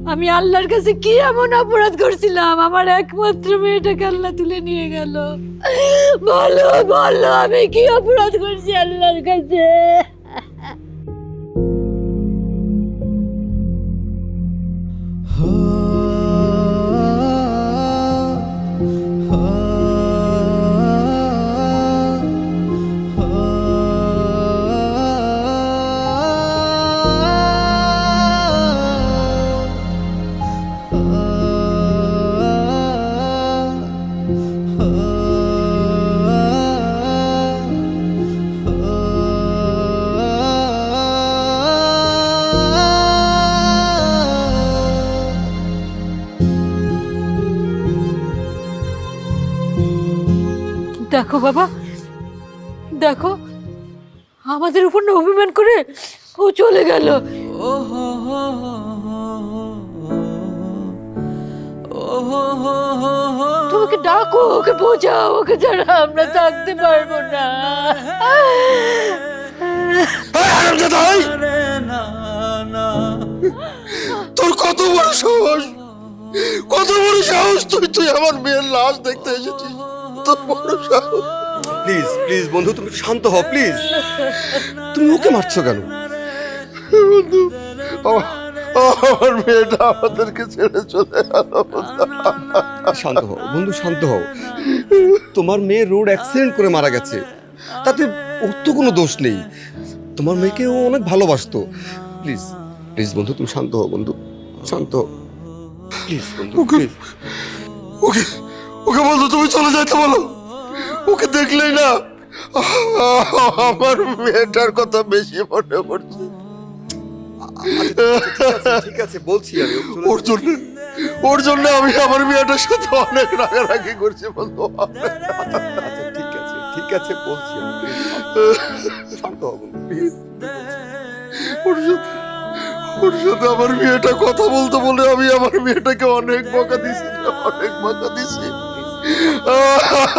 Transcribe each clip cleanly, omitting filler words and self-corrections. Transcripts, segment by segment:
আমি আল্লাহর কাছে কি এমন অপরাধ করছিলাম আমার একমাত্র মেয়েটাকে আল্লাহ তুলে নিয়ে গেল? বলো বলো, আমি কি অপরাধ করছি আল্লাহর কাছে? দেখো বাবা, দেখো আমাদের উপর না অভিমান করে ও চলে গেল। তোমাকে ডাকো, ওকে বোঝাও, ওকে ছাড়া আমরা থাকতে পারবো না। তোর কত বড় সাহস, কত বড় সাহস! তুই আমার মেয়ের লাশ দেখতে এসেছিস? তোর বড় সাহস! প্লিজ প্লিজ বন্ধু, তুমি শান্ত হও প্লিজ। তুমি ওকে মারছো কেন? বন্ধু, আমার মেয়েটা আমাদেরকে ছেড়ে চলে গেল। শান্ত হও বন্ধু, শান্ত হও। তোমার মেয়ে রোড অ্যাক্সিডেন্ট করে মারা গেছে, তাতে ওর তো কোনো দোষ নেই। তোমার মেয়েকে ও অনেক ভালোবাসতো। প্লিজ প্লিজ বন্ধু, তুমি শান্ত হও বন্ধু, শান্ত হও প্লিজ বন্ধু, প্লিজ। ওকে ওকে বন্ধু তুমি চলে যাইতে বলো। ওকে দেখলেই না আমার মেয়েটার কথা বেশি মনে পড়ছে। ঠিক আছে বলছি আমি। ওর জন্য আমি আমার মেয়েটার সাথে অনেক রাগারাগি করছি বন্ধু। ঠিক আছে বলছি আমি, শান্ত হও বন্ধু প্লিজ। ওর সাথে আমার মেয়েটা কথা বলতে বলে আমি আমার মেয়েটাকে অনেক বকা দিছি, অনেক বকা দিছি।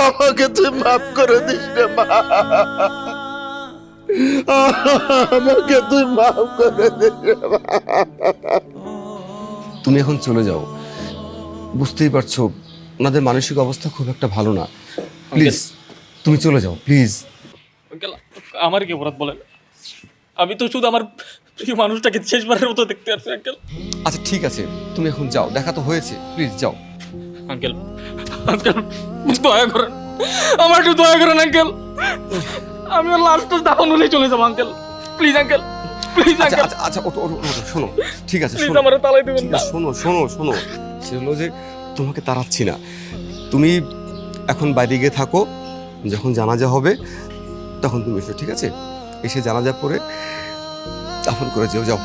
আমাকে তুই মাফ করে দিস রে মা, আমাকে তুই মাফ করে দিস রে মা। তুমি এখন চলে যাও, বুঝতেই পারছো ওনাদের মানসিক অবস্থা খুব একটা ভালো না। প্লিজ তুমি চলে যাও প্লিজ। আঙ্কেল, আমার কি অপরাধ বলেন? আমি তো শুধু আমার প্রিয় মানুষটাকে শেষবারের মতো দেখতে আসছি আঙ্কেল। আচ্ছা ঠিক আছে, তুমি এখন যাও, দেখা তো হয়েছে, প্লিজ যাও। আঙ্কেল আঙ্কেল দয়া করেন, আমার একটু দয়া করেন আঙ্কেল। আমি আর লাস্ট দাফন হলেই চলে যাবো uncle, please uncle, please uncle. আচ্ছা ওটো শোনো, ঠিক আছে প্লিজ আমারে তালাই দিবেন না। শোনো সে হলো যে তোমাকে তাড়াচ্ছি না, তুমি এখন বাইরে গিয়ে থাকো। যখন জানাজা হবে তখন তুমি এসো, ঠিক আছে? এসে জানাজা পরে দাফন করে যেও, যাও।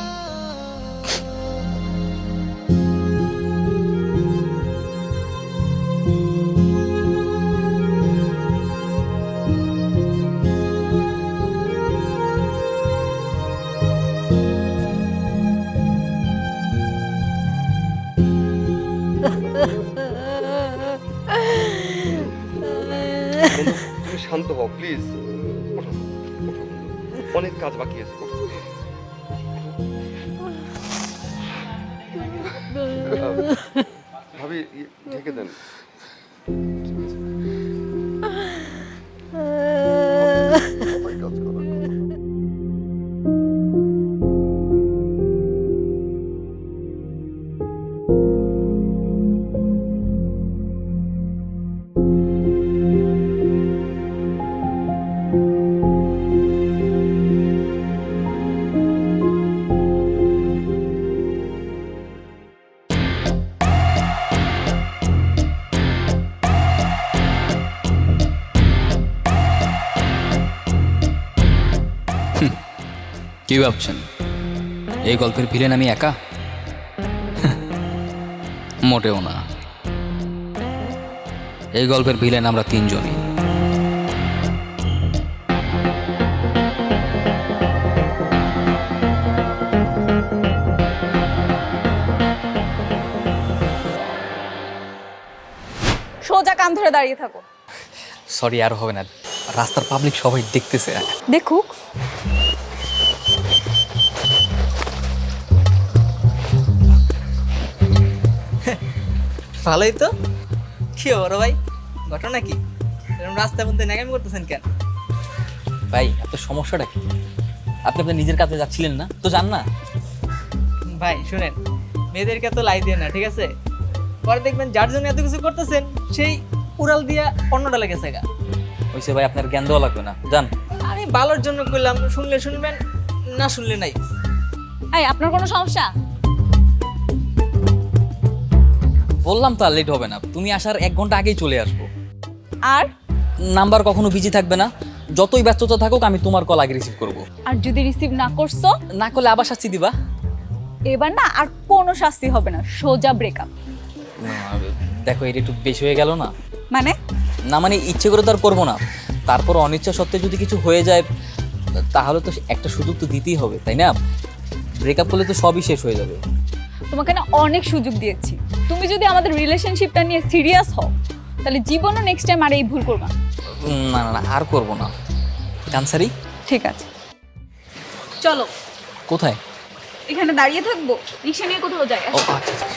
তুমি শান্ত হও প্লিজ, অনেক কাজ বাকি আছে। ভাবি ঢেকে দেন। কাজ করো। কি ভাবছেন এই গল্পের ভিলেন আমি একা? মোটেও না, এই গল্পের ভিলেন আমরা তিনজনই। সোজা কান ধরে দাঁড়িয়ে থাকো। সরি, আর হবে না, রাস্তার পাবলিক সবাই দেখতেছে। দেখুক। ভালোই তো। কি বড় ভাই, ঘটনা কি? এরকম রাস্তার মধ্যে ন্যাকামি করতেছেন কেন? ভাই আপনার সমস্যাটা কি? আপনি আপনার নিজের কাজে যাচ্ছিলেন না তো, যান না। ভাই শুনেন, মেয়েদেরকে তো লাই দিয়ে না, ঠিক আছে? পরে দেখবেন যার জন্য এত কিছু করতেছেন সেই উড়াল দিয়া অন্যটা লেগেছে গা। হয়েছে ভাই, আপনার জ্ঞান দেওয়া লাগবে না, যান। আমি ভালোর জন্য কইলাম, শুনলে শুনবেন, না শুনলে নাই। এই আপনার কোনো সমস্যা? বললাম তো আর লেট হবে না, তুমি আসার 1 ঘন্টা আগেই চলে আসবো। আর নাম্বার কখনো বিজি থাকবে না, যতই ব্যস্ততা থাকুক আমি তোমার কল আগে রিসিভ করব। আর যদি রিসিভ না করছো, না করলে আবার শাস্তি দিবা। এবার না আর কোনো শাস্তি হবে না, সোজা ব্রেকআপ। দেখো এটা একটু বেশি হয়ে গেল না? মানে না মানে ইচ্ছে করে তো আর করবো না, তারপর অনিচ্ছা সত্ত্বে যদি কিছু হয়ে যায় তাহলে তো একটা সুযোগ তো দিতেই হবে, তাই না? ব্রেকআপ করলে তো সবই শেষ হয়ে যাবে। তোমাকে না অনেক সুযোগ দিয়েছি, তুমি যদি আমাদের রিলেশনশিপটা নিয়ে সিরিয়াস হও তাহলে জীবনও নেক্সট টাইম আর এই ভুল করবা। না না না, আর করবো না। কানসারি, ঠিক আছে চলো। কোথায়? এখানে দাঁড়িয়ে থাকবো, রিক্সা নিয়ে কোথাও যাই। ও আচ্ছা আচ্ছা।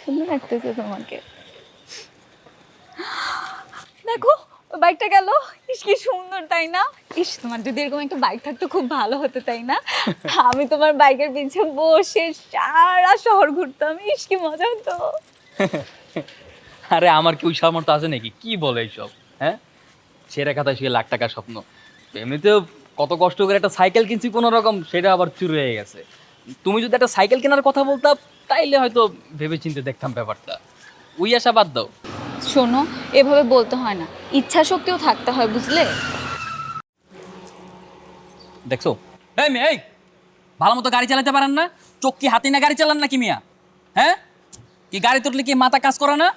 সুন্দর লাগতেছে তোমাকে। দেখো ওই বাইকটা গেল, ইস কি সুন্দর তাই না? ইস তোমার যদি এরকম একটা বাইক থাকতো খুব ভালো হতো তাই না? আমি তোমার বাইকের পিছনে বসে সারা শহর ঘুরতাম, ইস কি মজা হতো। আরে আমার কি ওই সামর্থ্য আছে নাকি? কি বলে এইসব, হ্যাঁ? সেরা খাতা সে লাখ টাকার স্বপ্ন। এমনিতেও কত কষ্ট করে একটা সাইকেল কিনছি কোনো রকম, সেটা আবার চুরি হয়ে গেছে। তুমি যদি একটা সাইকেল কেনার কথা বলতাম তাইলে হয়তো ভেবে চিন্তে দেখতাম ব্যাপারটা। ওই আশা বাদ দাও। শোনো, এভাবে বলতে হয় না, ইচ্ছা শক্তিও থাকতে হয় বুঝলে। দেখছো এই মেয়ে, এই ভালো মতো গাড়ি চালাতে পারেন না? চোখ কি হাতে না গাড়ি চালান নাকি মিয়া? হ্যাঁ, কি গাড়ি তুললে কি মাথা কাজ করে না?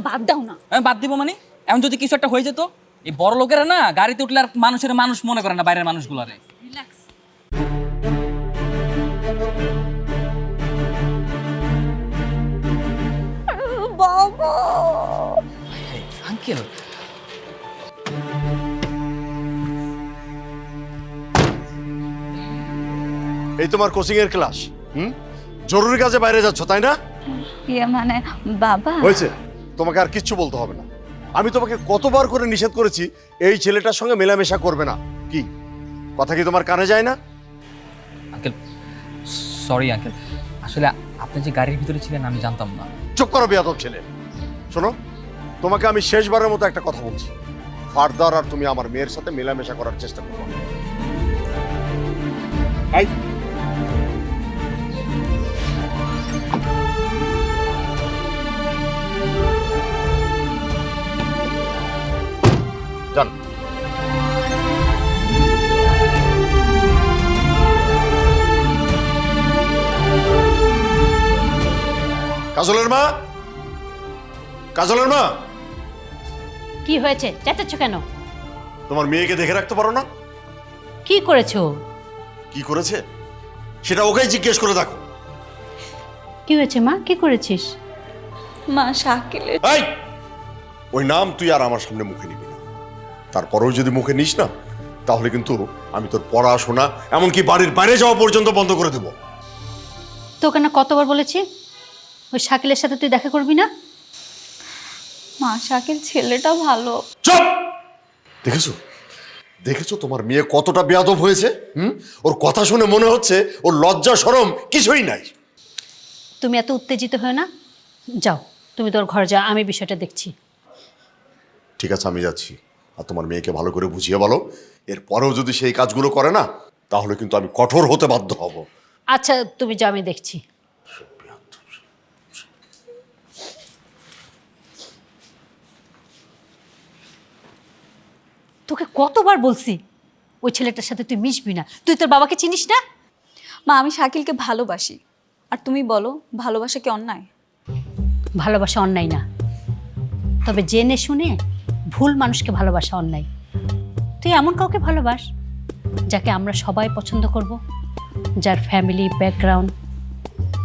বাদ দাও না। আমি বাদ দিব মানে? এমন যদি কিছু একটা হয়ে যেত, এই বড় লোকেরা না গাড়িতে উঠলে আর মানুষের মানুষ মনে করে না, বাইরের মানুষগুলারে। রিল্যাক্স। বাবা আঙ্কেল, এই তোমার কোচিং এর ক্লাস, জরুরি কাজে বাইরে যাচ্ছ তাই না? ইয়ে মানে বাবা। হয়েছে, তোমাকে আর কিচ্ছু বলতে হবে না। আমি তোমাকে কতবার করে নিষেধ করেছি এই ছেলেটার সঙ্গে মেলামেশা করবে না। কি কথা কি তোমার কানে যায় না? আঙ্কেল সরি আঙ্কেল, আসলে আপনি যে গাড়ির ভিতরে ছিলেন আমি জানতাম না। চুপ করো বেয়াদব ছেলে। শোনো, তোমাকে আমি শেষবারের মতো একটা কথা বলছি, ফার্দার আর তুমি আমার মেয়ের সাথে মেলামেশা করার চেষ্টা করো না। এই যান। কাজলের মা, কাজলের মা, কি হয়েছে? চেঁচাচ্ছ কেন? তোমার মেয়েকে দেখে রাখতে পারো না? কি করেছো? কি করেছে সেটা ওকেই জিজ্ঞেস করে দেখো। কি হয়েছে মা? কি করেছিস? মা শাকিলের। এই, ওই নাম তুই আর আমার সামনে মুখে নিবি না। তারপরেও যদি মুখে নিস না তাহলে কিন্তু আমি তোর পড়াশোনা এমনকি বাড়ির বাইরে যাওয়া পর্যন্ত বন্ধ করে দেব। তোকে না কতবার বলেছি ওই শাকিলের সাথে তুই দেখা করবি না? মা শাকিল ছেলেটা ভালো। চুপ! দেখেছো দেখেছো তোমার মেয়ে কতটা বেয়াদব হয়েছে? ওর কথা শুনে মনে হচ্ছে ওর লজ্জা শরম কিছুই নাই। তুমি এত উত্তেজিত হয়ে না, যাও তুমি তোর ঘর যা, আমি বিষয়টা দেখছি। ঠিক আছে, আমি যাচ্ছি। আর তোমার মেয়েকে ভালো করে বুঝিয়ে বলো, এরপরেও যদি সেই কাজগুলো করে না তাহলে কিন্তু আমি কঠোর হতে বাধ্য হব। আচ্ছা তুমি যাও, আমি দেখছি। তোকে কতবার বলছি ওই ছেলেটার সাথে তুই মিশবি না, তুই তোর বাবাকে চিনিস না? মা আমি শাকিলকে ভালোবাসি, আর তুমি বলো ভালোবাসা কি অন্যায়? ভালোবাসা অন্যায় না, তবে জেনে শুনে ভুল মানুষকে ভালোবাসা অন্যায়। তুই এমন কাউকে ভালোবাস যাকে আমরা সবাই পছন্দ করব, যার ফ্যামিলি ব্যাকগ্রাউন্ড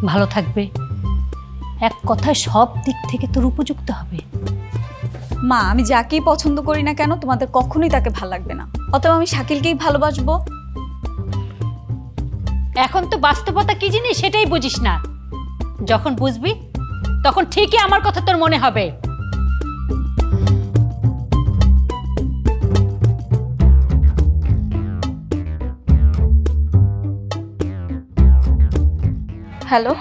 ভালো থাকবে, এক কথায় সব দিক থেকে তোর উপযুক্ত হবে। মা, আমি যাকেই পছন্দ করি না কেন তোমাদের কখনোই তাকে ভালো লাগবে না, অতএব আমি শাকিলকেই ভালোবাসবো। এখন তো বাস্তবতা কি জিনিস সেটাই বুঝিস না, যখন বুঝবি তখন ঠিকই আমার কথা তোর মনে হবে। হ্যালো,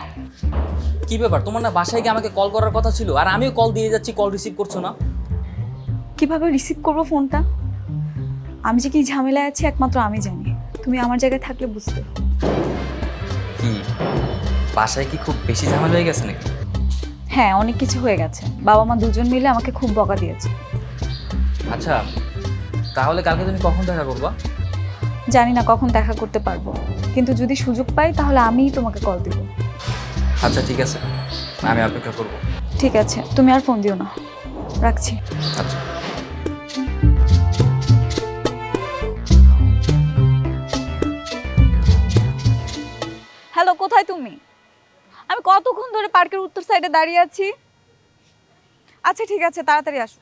কি ব্যাপার, তোমার না বাসায় গিয়ে আমাকে কল করার কথা ছিল, আর আমিও কল দিয়ে যাচ্ছি, কল রিসিভ করছো না। কিভাবে রিসিভ করবো ফোনটা? আমি যে কি ঝামেলায় আছি একমাত্র আমি জানি, তুমি আমার জায়গায় থাকলে বুঝতে। কি বাসায় কি খুব বেশি ঝামেলা হয়ে গেছে নাকি? হ্যাঁ, অনেক কিছু হয়ে গেছে, বাবা মা দুজন মিলে আমাকে খুব বকা দিয়েছে। আচ্ছা, তাহলে কালকে তুমি কখন দেখা করবা? জানি না কখন দেখা করতে পারবো, কিন্তু যদি সুযোগ পাই তাহলে আমিই তোমাকে কল দিব। আচ্ছা ঠিক আছে, আমি অপেক্ষা করবো। ঠিক আছে, তুমি আর ফোন দিও না, রাখছি। আচ্ছা। হ্যালো, কোথায় তুমি? আমি কতক্ষণ ধরে পার্কের উত্তর সাইডে দাঁড়িয়ে আছি। আচ্ছা ঠিক আছে, তাড়াতাড়ি আসো।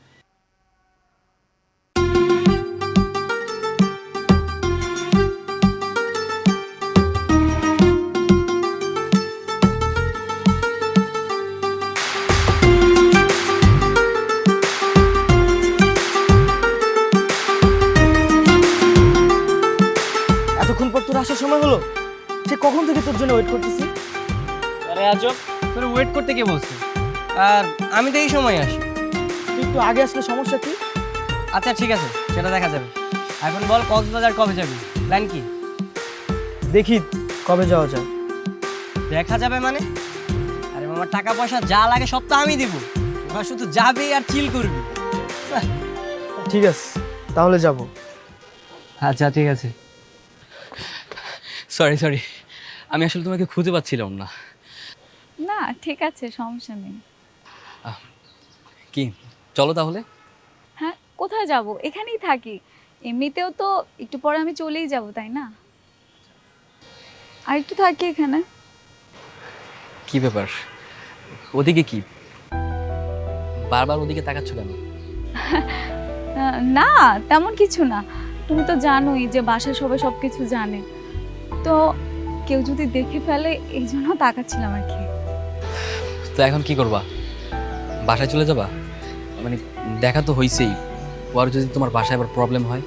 এতক্ষণ পর তোর আসার সময় হলো? সে কখন থেকে তোর জন্য ওয়েট করতেছি। আরে আজব, তোর ওয়েট করতে কে বলছে? আর আমি তো এই সময় আসি। তুই একটু আগে আসলে সমস্যা কি? আচ্ছা ঠিক আছে, সেটা দেখা যাবে। এখন বল, কক্সবাজার কবে যাবি? প্ল্যান কি? দেখি কবে যাওয়া যায়। দেখা যাবে মানে? আরে আমার টাকা পয়সা যা লাগে সব তো আমি দিব, তোরা শুধু যাবি আর চিল করবি। ঠিক আছে, তাহলে যাব। আচ্ছা ঠিক আছে। সরি, আমি আসলে তোমাকে খুঁজে পাচ্ছিলাম না। না ঠিক আছে, সমস্যা নেই। কি, চলো তাহলে। হ্যাঁ, কোথায় যাব? এখানেই থাকি, এমনিতেও তো একটু পরে আমি চলেই যাব, তাই না? আর একটু থাকি এখানে। কি ব্যাপার, ওদিকে কি বারবার ওদিকে তাকাচ্ছ কেন? না তেমন কিছু না, তুমি তো জানোই যে বাসায় সবাই সব কিছু জানে, তো কেউ যদি দেখে ফেলে এই জন্য তাকাচ্ছিলাম আর কি। তো এখন কি করবা? বাসায় চলে যাবা? মানে দেখা তো হইছেই, আর যদি তোমার বাসায় আবার প্রবলেম হয়?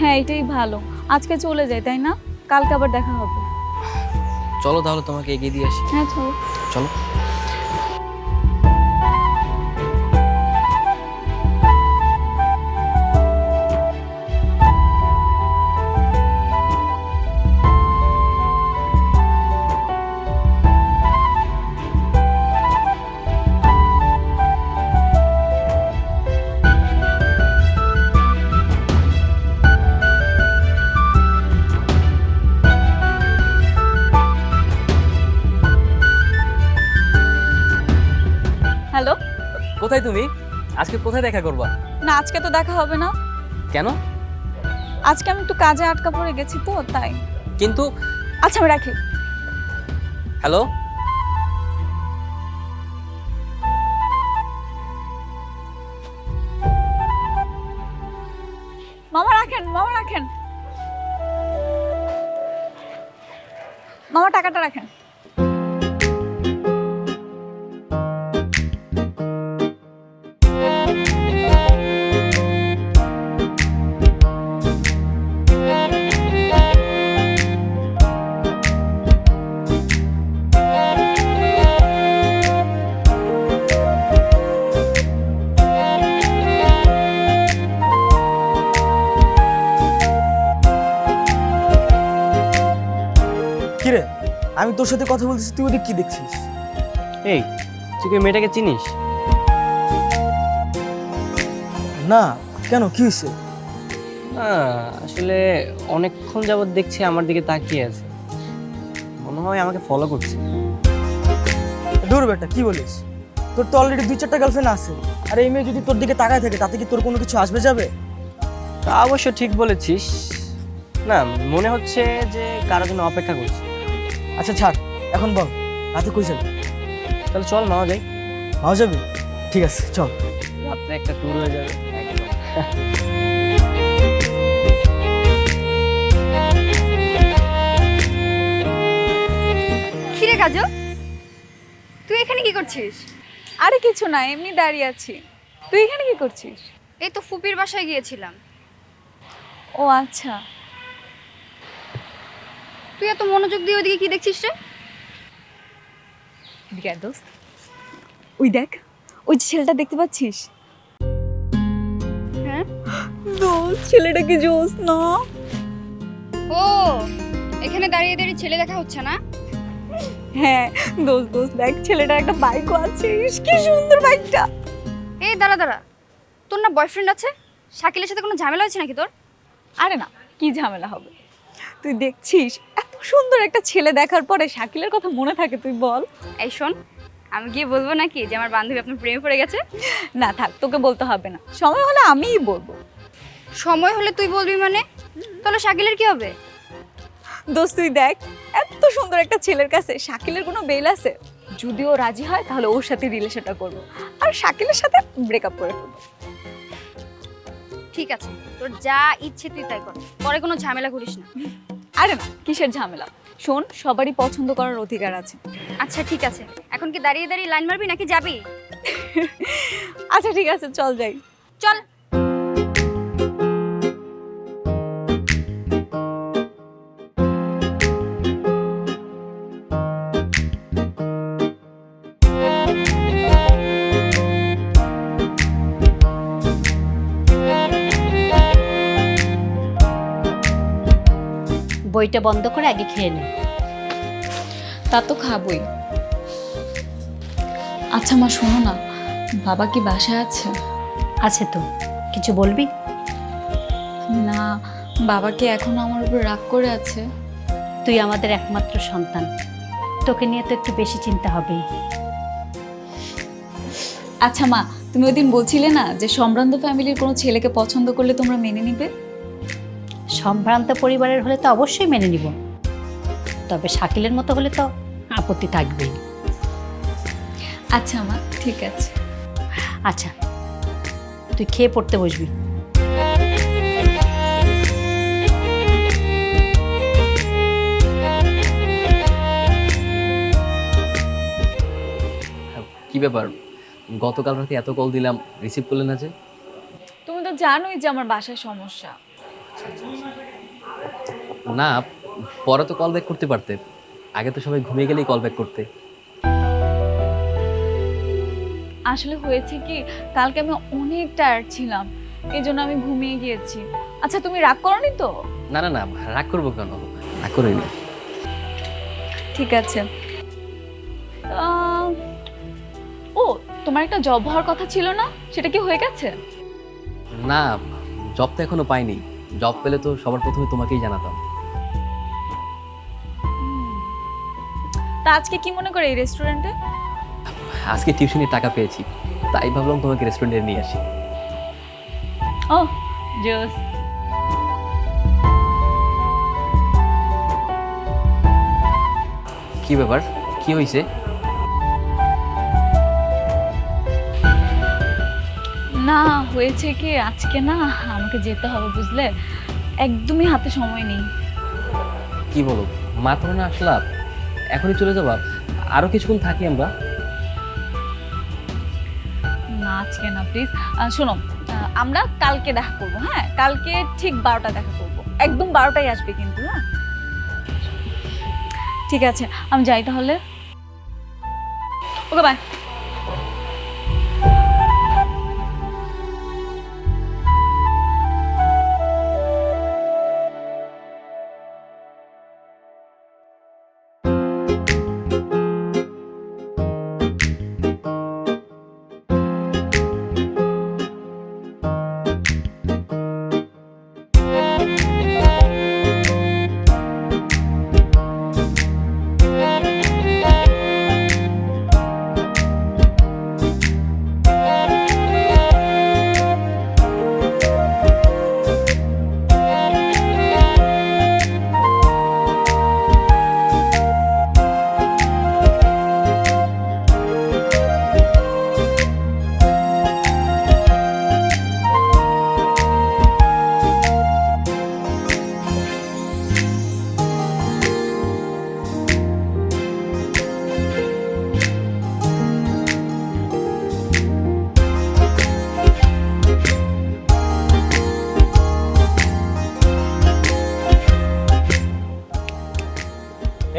হ্যাঁ এটাই ভালো, আজকে চলে যাই, তাই না? কালকে আবার দেখা হবে। চলো তাহলে তোমাকে এগিয়ে দিয়ে আসি। হ্যাঁ চলো। চলো। হ্যালো। কোথায় তুমি? আজকে কোথায় দেখা করবা? না আজকে তো দেখা হবে না। কেন? আজকে আমি একটু কাজে আটকা পড়ে গেছি তো তাই। কিন্তু আচ্ছা আমি রাখি। হ্যালো, মামা রাখেন, মামা রাখেন, মামা টাকাটা রাখেন। কিরে, আমি তোর সাথে কথা বলতেছি, তুই ওদিক কি দেখছিস? এই, তুই কি মেয়েটাকে চিনিস? না, কেন, কি হয়েছে? না আসলে অনেকক্ষণ যাবত দেখছি আমার দিকে তাকিয়ে আছে, মনে মনে হয় আমাকে ফলো করছে। দূর বেটা, কি বলিস? তোর তো অলরেডি 2-4টা গার্লফ্রেন্ড আছে, আর এই মেয়ে যদি তোর দিকে তাকায় থাকে তাতে কি তোর কোনো কিছু আসবে যাবে? তা অবশ্য ঠিক বলেছিস। না, মনে হচ্ছে যে কারোর জন্য অপেক্ষা করছে। আচ্ছা ছাড়, এখন বল রাতে কই যাবি? তাহলে চল মাও যাই। ভালো যাবি? ঠিক আছে চল। রাত্রে একটা ট্যুর হয়ে যাবে একদম। কিরে কাজল, তুই এখানে কি করছিস? আরে কিছু না, এমনি দাঁড়িয়ে আছি। তুই এখানে কি করছিস? এই তো ফুপির বাসায় গিয়েছিলাম। ও আচ্ছা। তুই এত মনোযোগ দিয়ে ওইদিকে কি দেখছিস রে? এদিকে আয় দোস্ত, ওই দেখ, ওই যে ছেলেটা দেখতে পাচ্ছিস? হ্যাঁ। দোস্ত, ছেলেটা কি জোস না? ও, এখানে দাঁড়িয়ে দাঁড়িয়ে ছেলে দেখা হচ্ছে না? হ্যাঁ দোস্ত, দোস্ত দেখ, ছেলেটার একটা বাইকও আছে। ইস, কি সুন্দর বাইকটা। এই দাঁড়া দাঁড়া, তোর না বয়ফ্রেন্ড আছে? শাকিলের সাথে কোনো ঝামেলা হয়েছে নাকি তোর? আরে না, কি ঝামেলা হবে? তুই দেখছিস এত সুন্দর একটা ছেলে দেখার পরে শাকিলের কথা মনে থাকে? তুই বল। এই শোন, আমি গিয়ে বলবো নাকি যে আমার বান্ধবী আপনার প্রেমে পড়ে গেছে? না থাক, তোকে বলতে হবে না, সময় হলে আমিই বলবো। সময় হলে তুই বলবি মানে? তাহলে শাকিলের কি হবে? দোস্ত তুই দেখ, এত সুন্দর একটা ছেলের কাছে শাকিলের কোনো বেল আছে? যদি ও রাজি হয় তাহলে ওর সাথে রিলেশনটা করবো, আর শাকিলের সাথে ব্রেকআপ করে ফেলবো। ঠিক আছে, তোর যা ইচ্ছে তুই তাই কর, পরে কোনো ঝামেলা করিস না। আরে না, কিসের ঝামেলা? শোন, সবারই পছন্দ করার অধিকার আছে। আচ্ছা ঠিক আছে, এখন কি দাঁড়িয়ে দাঁড়িয়ে লাইন মারবি নাকি যাবি? আচ্ছা ঠিক আছে, চল যাই। চল। বইটা বন্ধ করে আগে খেয়ে নে। তা তো খাবই। আচ্ছা মা, শোনো না, বাবা কি বাসায় আছে? আছে তো, কিছু বলবি? না, বাবা কি এখনো আমার উপর রাগ করে আছে? তুই আমাদের একমাত্র সন্তান, তোকে নিয়ে তো একটু বেশি চিন্তা হবেই। আচ্ছা মা, তুমি ওইদিন বলছিলে না যে সম্ভ্রান্ত ফ্যামিলির কোনো ছেলেকে পছন্দ করলে তোমরা মেনে নিবে? সম্ভ্রান্ত পরিবারের হলে তো অবশ্যই মেনে নিব, তবে শাকিলের মতো হলে তো আপত্তি থাকবেই। আচ্ছা মা, ঠিক আছে। আচ্ছা, তুই খেয়ে পড়তে বসবি। কি ব্যাপার, গতকাল রাতে এত কল দিলাম, রিসিভ করলে না যে? তুমি তো জানোই যে আমার বাসায় সমস্যা। না, পরে তো কল ব্যাক করতে পারতে। আগে তো সবাই ঘুমিয়ে গেলেই কল ব্যাক করতে। আসলে হয়েছে কি, কালকে আমি অনেক টায়ার্ড ছিলাম, এই জন্য আমি ঘুমিয়ে গিয়েছি। আচ্ছা তুমি রাগ করনি তো? না না না, রাগ করবো কেন, রাগ করিনি। ঠিক আছে। ও, তোমার একটা জব হওয়ার কথা ছিল না, সেটা কি হয়ে গেছে? না, জব তো এখনো পাইনি। জব পেলে তো সবার প্রথমে তোমাকেই জানাতাম। তা আজকে কি মনে করে এই রেস্টুরেন্টে? আজকে টিউশনের টাকা পেয়েছি, তাই ভাবলাম তোমাকে রেস্টুরেন্টে নিয়ে আসি। ও জোস। কি ব্যাপার, কি হয়েছে? না, হয়েছে কি, আজকে না আমাকে যেতে হবে বুঝলে, একদমই হাতে সময় নেই। কি বলো, মাত্র না আসলা, এখনই চলে যাবা? আরো কিছুক্ষণ থাকি আমরা। না আজকে না, প্লিজ। শোনো, আমরা কালকে দেখা করবো। হ্যাঁ, কালকে ঠিক 12টা দেখা করবো, একদম 12টায় আসবে কিন্তু। হ্যাঁ ঠিক আছে, আমি যাই তাহলে। ওকে, বাই।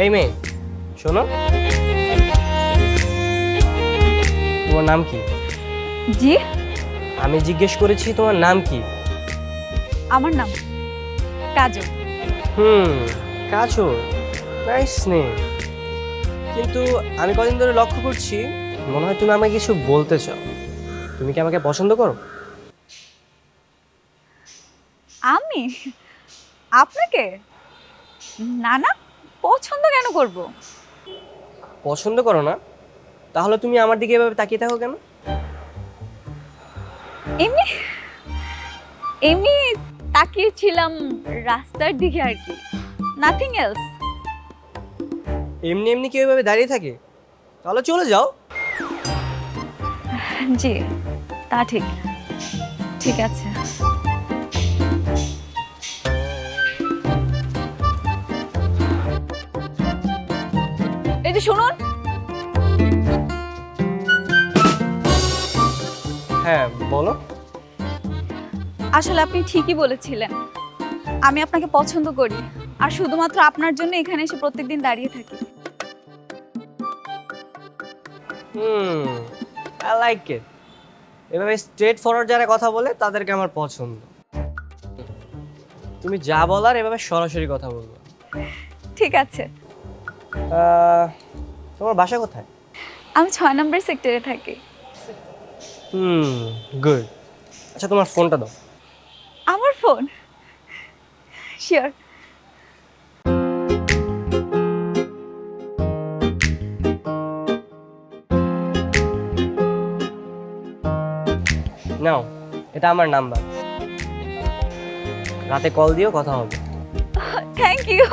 এই মেয়ে শোনো, তোমার নাম কি? জি, আমি জিজ্ঞেস করেছি তোমার নাম কি? আমার নাম কাজল। কাজল, নাইস নেম। কিন্তু আমি কদিন ধরে লক্ষ্য করছি মনে হয় তুমি আমাকে কিছু বলতে চাও। তুমি কি আমাকে পছন্দ করো? আমি আপনাকে? না না, পছন্দ কেন করব? পছন্দ করো না? তাহলে তুমি আমার দিকে এভাবে তাকিয়ে থাকো কেন? এমনি এমনি তাকিয়েছিলাম রাস্তার দিকে আর কি, নাথিং এলস। এমনি এমনি কেউ এভাবে দাঁড়িয়ে থাকে? তাহলে চলে যাও। জি, তা ঠিক, ঠিক আছে। এই যে শুনুন, হ্যাঁ বলো। আসলে আপনি ঠিকই বলেছিলেন, আমি আপনাকে পছন্দ করি আর শুধুমাত্র আপনার জন্য এখানে এসে প্রত্যেকদিন দাঁড়িয়ে থাকি। I like it. এভাবে স্ট্রেট ফরওয়ার্ড যারা কথা বলে তাদেরকে আমার পছন্দ। তুমি যা বলার এভাবে সরাসরি কথা বলবো। ঠিক আছে। তোমার বাসা কোথায়? আমি 6 নম্বর সেক্টরে থাকি। গুড। আচ্ছা তোমার ফোনটা দাও। আমার ফোন? শিওর। নাও, এটা আমার নাম্বার। রাতে কল দিও, কথা হবে। Thank you.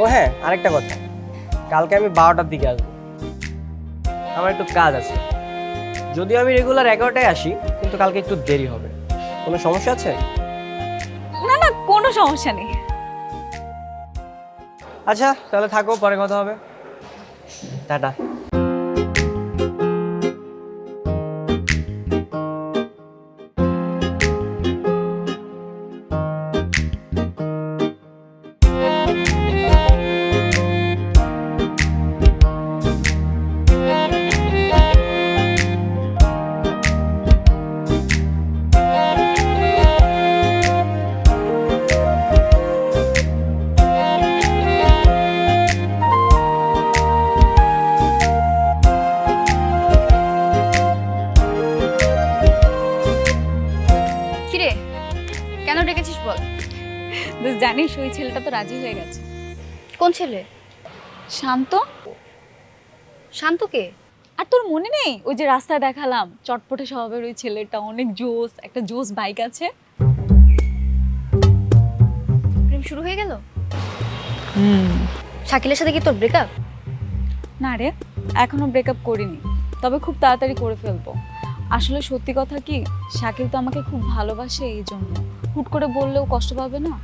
ও হ্যাঁ, আরেকটা কথা, কালকে আমি 12টার দিকে আসবো। আমার একটু কাজ আছে। যদিও আমি রেগুলার 11টায় আসি, কিন্তু কালকে একটু দেরি হবে। কোনো সমস্যা আছে? না না, কোনো সমস্যা নেই। আচ্ছা তাহলে থাকো, পরে কথা হবে। টাটা। কিরে, কেন ডেকেছিস বল? জানিস ওই ছেলেটা তো রাজি হয়ে গেছে। কোন ছেলে? শান্ত। শান্তকে? আর তোর মনে নেই ওই যে রাস্তায় দেখালাম চটপটে স্বভাবের ওই ছেলেটা, অনেক জোস, একটা জোস বাইক আছে। প্রেম শুরু হয়ে গেল? শাকিলের সাথে কি তোর ব্রেকআপ? না রে, এখনো ব্রেকআপ করিনি, তবে খুব তাড়াতাড়ি করে ফেলবো। আসলে সত্যি কথা কি, শাকিল তো আমাকে খুব ভালোবাসে, এই জন্য হুট করে বললেও কষ্ট পাবে না।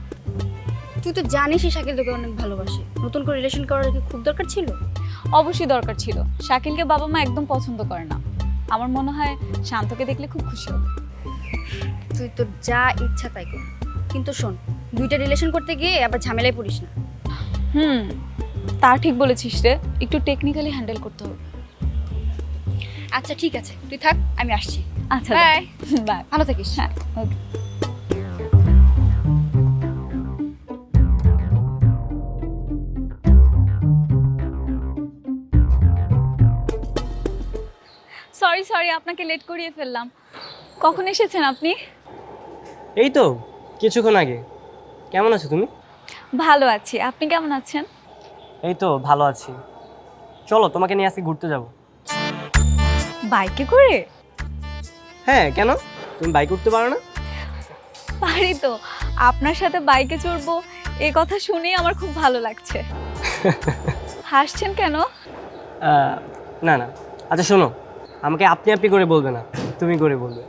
তুই তো জানিসই শাকিল তোকে অনেক ভালোবাসে, নতুন করে রিলেশন করার কি খুব দরকার ছিল? অবশ্যই দরকার ছিল। শাকিলকে বাবা মা একদম পছন্দ করে না। আমার মনে হয় শান্তকে দেখলে খুব খুশি হবে। তুই তোর যা ইচ্ছা তাই কর, কিন্তু শোন, 2টা রিলেশন করতে গিয়ে আবার ঝামেলায় পড়িস না। তা ঠিক বলেছিস রে, একটু টেকনিক্যালি হ্যান্ডেল করতে হবে। আচ্ছা ঠিক আছে, তুই থাক, আমি আসছি। আচ্ছা বাই। বাই। ভালো থাকিস। হ্যাঁ, ওকে। সরি সরি, আপনাকে লেট করিয়ে ফেললাম। কখন এসেছেন আপনি? এই তো কিছুক্ষণ আগে। কেমন আছো তুমি? ভালো আছি, আপনি কেমন আছেন? এই তো ভালো আছি। চলো তোমাকে নিয়ে আজকে ঘুরতে যাব। বাইকে করে? হ্যাঁ, কেন? তুমি বাইক উঠতে পারো না? পারি তো, আপনার সাথে বাইকে চড়বো এই কথা শুনেই আমার খুব ভালো লাগছে। হাসছেন কেন? না না, আচ্ছা শোনো, আমাকে আপনি আপনি করে বলবে না, তুমি করে বলবে।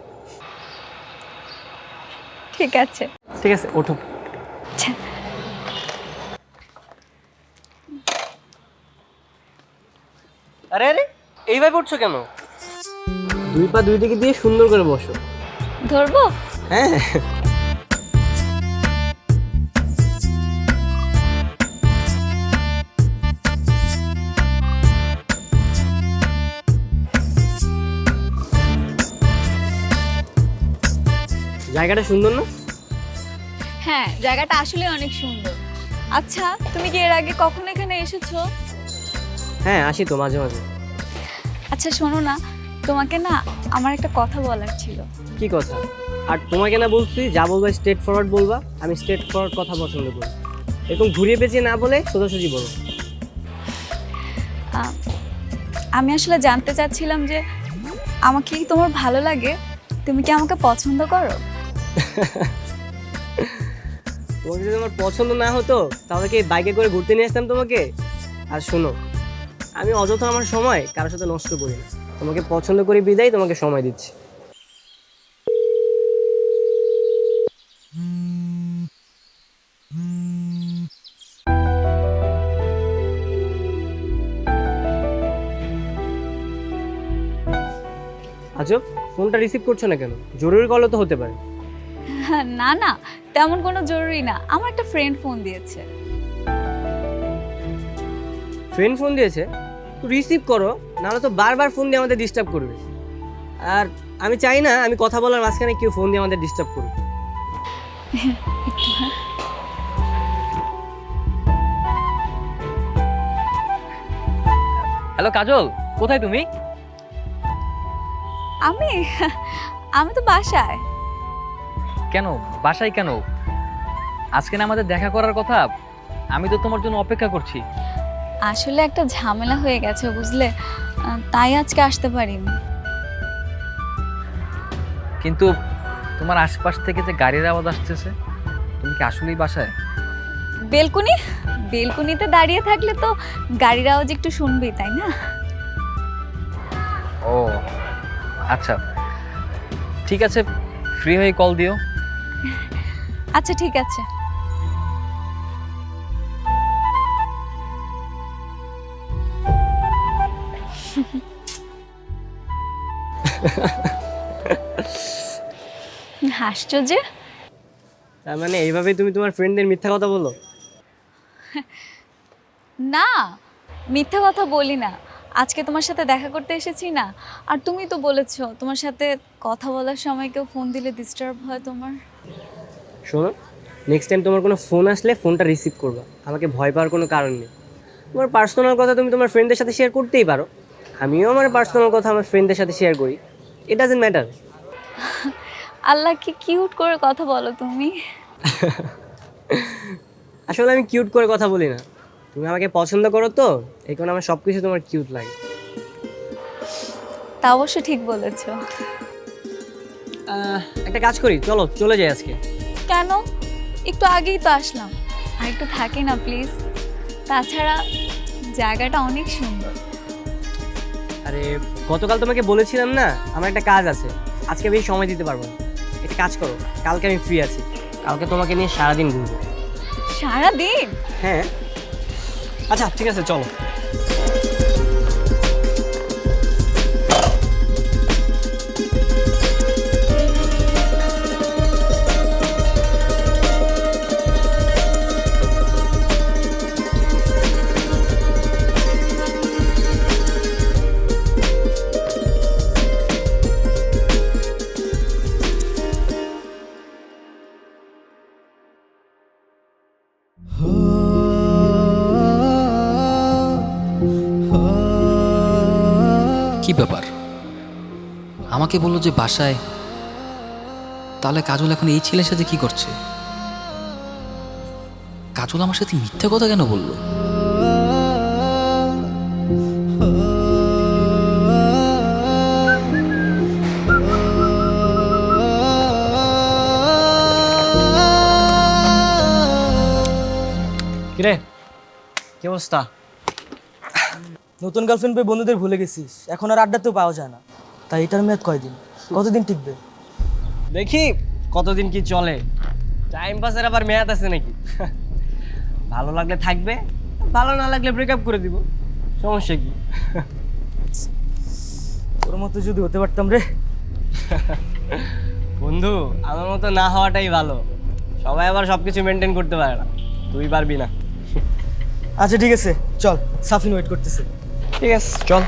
ঠিক আছে। ঠিক আছে, ওঠো। আচ্ছা। আরে আরে, এইভাবে উঠছো কেন? 2 পা 2 দিকে দিয়ে সুন্দর করে বসো। ধরবো? হ্যাঁ। জায়গাটা সুন্দর না? হ্যাঁ, জায়গাটা আসলে অনেক সুন্দর। আচ্ছা, তুমি কি এর আগে কখনো এখানে এসেছো? হ্যাঁ, আসি তো মাঝে মাঝে। আচ্ছা শোনো না, তোমাকে না আমার একটা কথা বলার ছিল। কি কথা? আর তোমাকে না বলছি যা বলবা স্ট্রেট ফরওয়ার্ড বলবা, আমি স্ট্রেট ফরওয়ার্ড কথা পছন্দ করি। এরকম ঘুরিয়ে পেঁচিয়ে না বলে সোজাসুজি বলো। আমি আসলে জানতে চাচ্ছিলাম যে আমাকে কি তোমার ভালো লাগে? তুমি কি আমাকে পছন্দ করো? তোমাকে যদি আমার পছন্দ না হতো তাহলে কি বাইকে করে ঘুরতে নিয়ে আসতাম তোমাকে? আর শোনো, আমি অযথা আমার সময় কারোর সাথে নষ্ট করি না। তোমাকে পছন্দ করি বিদায় তোমাকে সময় দিচ্ছি। আজব, ফোনটা রিসিভ করছো না কেন? জরুরি কলও তো হতে পারে। না না, তেমন কোনো জরুরি না, আমার একটা ফ্রেন্ড ফোন দিয়েছে। ফ্রেন্ড ফোন দিয়েছে? তো রিসিভ করো, নাহলে তো বারবার ফোন দিয়ে আমাদের ডিস্টার্ব করবে। আর আমি চাই না আমি কথা বলার মাঝখানে কেউ ফোন দিয়ে আমাদের ডিস্টার্ব করবে। হ্যালো কাজল, কোথায় তুমি? আমি আমি তো বাসায়। কেন বাসায় কেন? আজকে না আমাদের দেখা করার কথা, আমি তো তোমার জন্য অপেক্ষা করছি। আসলে একটা ঝামেলা হয়ে গেছে বুঝলে, তাই আজকে আসতে পারিনি। কিন্তু তোমার আশপাশ থেকে যে গাড়ির আওয়াজ আসতেছে, তুমি কি আসলেই বাসায়? বেলকুনিতে দাঁড়িয়ে থাকলে তো গাড়ির আওয়াজ একটু শুনবেই, তাই না? ও আচ্ছা, ঠিক আছে, ফ্রি হয়ে কল দিও। আচ্ছা ঠিক আছে। হাসছো যে? তার মানে এইভাবে তুমি তোমার ফ্রেন্ডদের মিথ্যা কথা বলো? না, মিথ্যা কথা বলি না। আজকে তোমার সাথে দেখা করতে এসেছি না, আর তুমি তো বলেছো তোমার সাথে কথা বলার সময় কেউ ফোন দিলে ডিস্টার্ব হয় তোমার। শোনো, নেক্সট টাইম তোমার কোনো ফোন আসলে ফোনটা রিসিভ করবা। আমাকে ভয় পাওয়ার কোনো কারণ নেই। তোমার পার্সোনাল কথা তুমি তোমার ফ্রেন্ডদের সাথে শেয়ার করতেই পারো। আমিও আমার পার্সোনাল কথা আমার ফ্রেন্ডদের সাথে শেয়ার করি। It doesn't matter. আল্লাহ, কি কিউট করে কথা বলো তুমি। আসলে আমি কিউট করে কথা বলি না, তুমি আমাকে পছন্দ করো তো এই কারণে আমার সব কিছু তোমার কিউট লাগে। তা অবশ্য ঠিক বলেছো। একটা কাজ করি, চলো চলে যাই আজকে। কেন? একটু আগেই তো আসলাম, আর একটু থাকি না প্লিজ? তাছাড়া জায়গাটা অনেক সুন্দর। আরে গতকাল তোমাকে বলেছিলাম না আমার একটা কাজ আছে, আজকে বেশি সময় দিতে পারবো না। একটা কাজ করো, কালকে আমি ফ্রি আছি, কালকে তোমাকে নিয়ে সারাদিন ঘুরবো। সারাদিন? হ্যাঁ। আচ্ছা ঠিক আছে, চলো। কি ব্যাপার? আমাকে বললো যে বাসায়, তাহলে কাজল এখন এই ছেলের সাথে কি করছে? কাজল আমার সাথে মিথ্যা কথা কেন বললো? কিরে, কি অবস্থা? নতুন গার্লফ্রেন্ড পেয়ে বন্ধুদের ভুলে গেছিস, এখন আর আড্ডাতেও পাওয়া যায় না। তাই এটার মেয়াদ কয়দিন, কতদিন টিকবে? দেখি কতদিন কি চলে। টাইম পাসের আবার মেয়াদ আছে নাকি? ভালো লাগলে থাকবে, ভালো না লাগলে ব্রেকআপ করে দিব, সমস্যা কি? তোর মতো যদি হতে পারতাম রে। বন্ধু, আমার মতো না হওয়াটাই ভালো। সবাই আবার সবকিছু মেনটেন করতে পারে না, তুই পারবি না। আচ্ছা ঠিক আছে, চল, সাফিন ওয়েট করতেছে। ঠিক আছে, চল।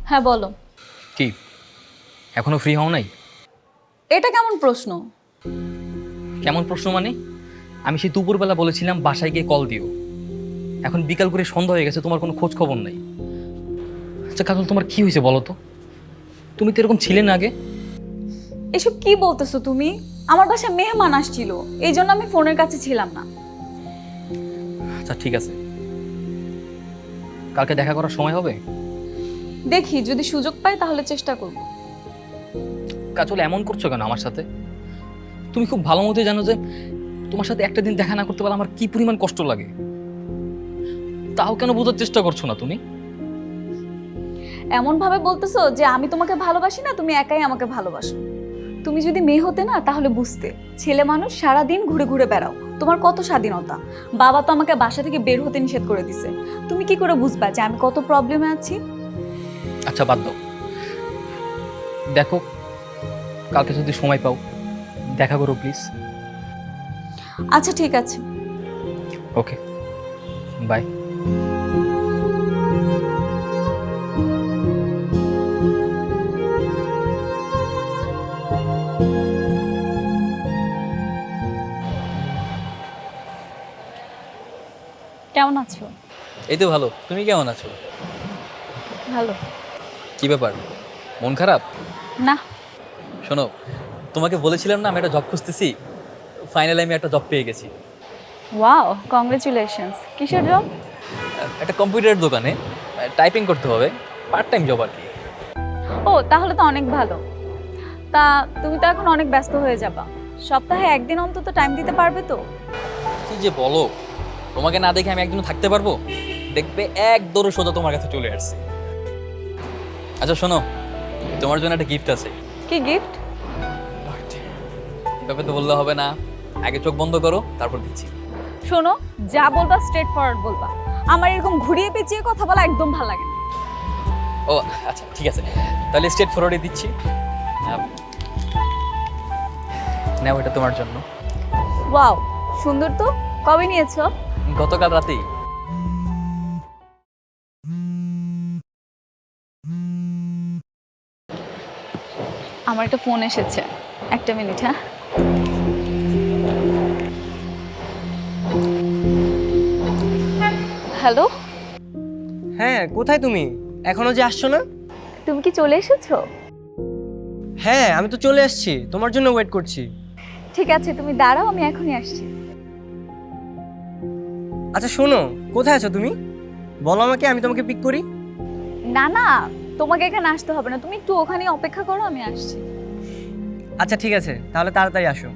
হ্যাঁ বলো। কি এখনো ফ্রি হও নাই? এটা কেমন প্রশ্ন? কেমন প্রশ্ন মানে? আমি সেই দুপুরবেলা বলেছিলাম বাসায় গিয়ে কল দিও, এখন বিকাল করে সন্ধ্যা হয়ে গেছে, তোমার কোনো খোঁজ খবর নাই। আচ্ছা কাজল, তোমার কি হয়েছে বলো তো? তুমি তো এরকম ছিলে না আগে। এসব কি বলতেছো তুমি? আমার বাসায় মেহমান আসছিল, এই জন্য আমি ফোনের কাছে ছিলাম না। আচ্ছা ঠিক আছে, কালকে দেখা করার সময় হবে? দেখি যদি সুযোগ পাই তাহলে চেষ্টা করব। কাজল এমন করছো কেন আমার সাথে? তুমি খুব ভালো মতোই জানো যে তোমার সাথে একটা দিন দেখা না করতে পারলে আমার কি পরিমাণ কষ্ট লাগে। তাও কেন বোঝার চেষ্টা করছো না তুমি? এমন ভাবে বলতেছো যে আমি তোমাকে ভালোবাসি না, তুমি একাই আমাকে ভালোবাসো। তুমি যদি মেয়ে হতে না তাহলে বুঝতে, ছেলে মানুষ সারা দিন ঘুরে ঘুরে বেড়াও, তোমার কত স্বাধীনতা। বাবা তো আমাকে বাসা থেকে বের হতে নিষেধ করে দিছে, তুমি কি করে বুঝবা যে আমি কত প্রবলেমে আছি? আচ্ছা বাদ দাও, দেখো কালকে যদি সময় পাও দেখা করো প্লিজ। আচ্ছা ঠিক আছে। Okay bye. কেমন আছো? এই তো ভালো, তুমি কেমন আছো? ভালো। কি ব্যাপার, মন খারাপ? না। শোনো, তোমাকে বলেছিলাম না আমি একটা জব খুঁজতেছি, ফাইনালি আমি একটা জব পেয়ে গেছি। Wow, congratulations. কিসের জব? একটা কম্পিউটারের দোকানে টাইপিং করতে হবে, পার্ট টাইম জব আর কি। ও তাহলে তো অনেক ভালো। তা তুমি তো এখন অনেক ব্যস্ত হয়ে যাবা, সপ্তাহে একদিন অন্তত টাইম দিতে পারবে তো? কি যে বলো, তোমাকে না দেখে আমি একদিনও থাকতে পারবো? দেখবে এক দৌড়ে সোজা তোমার কাছে চলে আসছে। আচ্ছা শোনো, তোমার জন্য একটা গিফট আছে। কি গিফট? এভাবে তো বললে হবে না, আগে চোখ বন্ধ করো তারপর দিচ্ছি। শোনো, যা বলবা স্ট্রেট ফরওয়ার্ড বলবা, আমার এরকম ঘুরিয়ে পেঁচিয়ে কথা বলা একদম ভালো লাগে না। ও আচ্ছা ঠিক আছে, তাহলে স্ট্রেট ফরওয়ার্ডে দিচ্ছি। নাও, এটা তোমার জন্য। ওয়াও, সুন্দর তো। কবে নিয়েছো? গতকাল রাতেই। আমার একটা ফোন এসেছে, একটা মিনিট। হ্যাঁ হ্যালো। হ্যাঁ, কোথায় তুমি? এখনো যে আসছো না? তুমি কি চলে এসেছো? হ্যাঁ, আমি তো চলে এসেছি, তোমার জন্য ওয়েট করছি। ঠিক আছে, তুমি দাঁড়াও, আমি এখনই আসছি। আচ্ছা শোনো, কোথায় আছো তুমি? বলো আমাকে, আমি তোমাকে পিক করি। না না, তোমাকে এখানে আসতে হবে না, তুমি একটু ওখানে অপেক্ষা করো, আমি আসছি। আচ্ছা ঠিক আছে, তাহলে তাড়াতাড়ি আসো।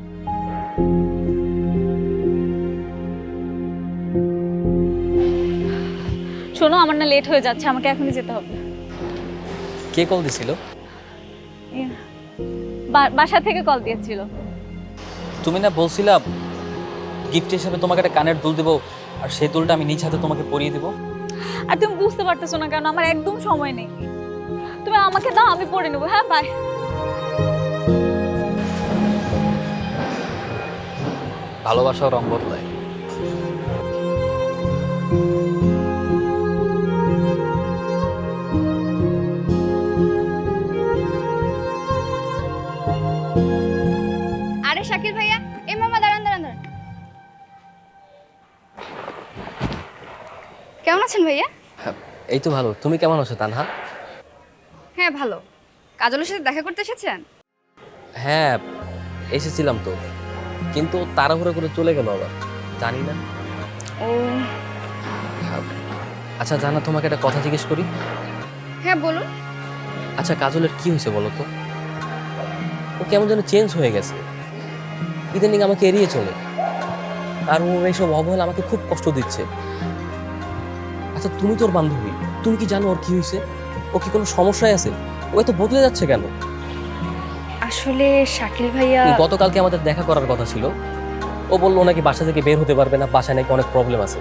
শোনো, আমার না লেট হয়ে যাচ্ছে, আমাকে এখনই যেতে হবে। কে কল দিছিল? বাসা থেকে কল দিয়েছিল। তুমি না বলছিলা গিফট হিসেবে তোমাকে একটা কানের দুল দেবো, আর সেই দুলটা আমি নিজ হাতে তোমাকে পরিয়ে দেবো। আর তুমি বুঝতে পারতেছো না কেন? আমার একদম সময় নেই, তুমি আমাকে দাও, আমি পরে নেবো। হ্যাঁ বাই। ভালোবাসাও রং বদলায়। আরে শাকিল ভাইয়া, এই মামা দাঁড়ান দাঁড়ান দাঁড়ান। কেমন আছেন ভাইয়া? এই তো ভালো, তুমি কেমন আছো তানহা? হ্যাঁ ভালো। কাজলের সাথে দেখা করতে এসেছেন? হ্যাঁ এসেছিলাম তো, কিন্তু তাড়াহুড়ো করে চলে গেল আবার, জানি না। ও আচ্ছা জানা, তোমাকে একটা কথা জিজ্ঞেস করি। হ্যাঁ বলুন। আচ্ছা কাজলের কি হয়েছে বলো তো? ও কেমন যেন চেঞ্জ হয়ে গেছে, ইদানিং আমাকে এড়িয়ে চলে, আর ও এইসব অবহেলা আমাকে খুব কষ্ট দিচ্ছে। আচ্ছা তুমি তোর বান্ধবী, তুমি কি জানো ওর কি হয়েছে? ও কি কোনো সমস্যায় আছে? ও এত বদলে যাচ্ছে কেন? আসলে শাকিল ভাইয়া, গতকালকে আমাদের দেখা করার কথা ছিল, ও বললো নাকি বাসা থেকে বের হতে পারবে না, বাসায় নাকি অনেক প্রবলেম আছে।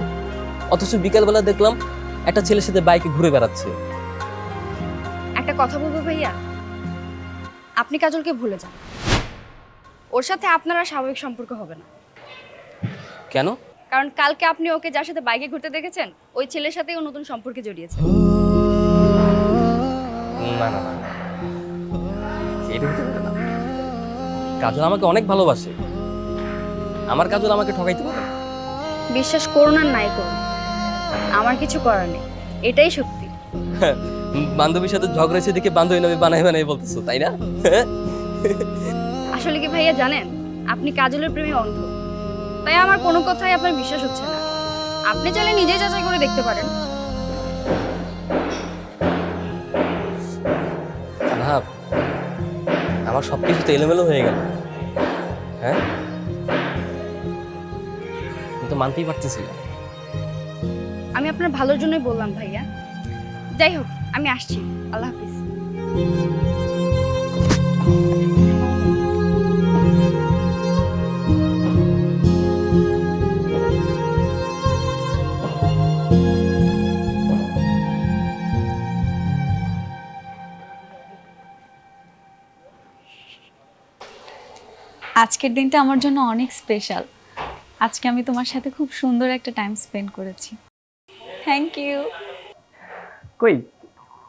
অথচ বিকালবেলা দেখলাম একটা ছেলের সাথে বাইকে ঘুরে বেড়াচ্ছে। একটা কথা বলবো ভাইয়া, আপনি কাজলকে ভুলে যান। ওর সাথে আপনার আর স্বাভাবিক সম্পর্ক হবে না। কেন? কারণ কালকে আপনি ওকে যার সাথে বাইকে ঘুরতে দেখেছেন, ওই ছেলের সাথেই ও নতুন সম্পর্কে জড়িয়েছে। না না না, এটা হতে পারে না। কাজল আমাকে অনেক ভালোবাসে, আমার কাজল আমাকে ঠকাইতে পারে? বিশ্বাস করুন আর নাই করুন, আমার কিছু করার নেই, এটাই সত্যি। বান্ধবীর সাথে ঝগড়াছে দেখে বান্ধবী নামে বানাই বানাই বলতেছো, তাই না? আসলে কি ভাইয়া জানেন, আপনি কাজলের প্রেমে অন্ধ, তাই আমার কোনো কথাই আপনার বিশ্বাস হচ্ছে না। আপনি চাইলে নিজেই যাচাই করে দেখতে পারেন। আনহাব, আমার সবকিছু তো এলোমেলো হয়ে গেল। হ্যাঁ, কিন্তু মানতেই পারতেছি না। আমি আপনার ভালোর জন্যই বললাম ভাইয়া। যাই হোক, আমি আসছি, আল্লাহ হাফিজ। আজকের দিনটা আমার জন্য অনেক স্পেশাল। আজকে আমি তোমার সাথে খুব সুন্দর একটা টাইম স্পেন্ড করেছি। Thank you. কই,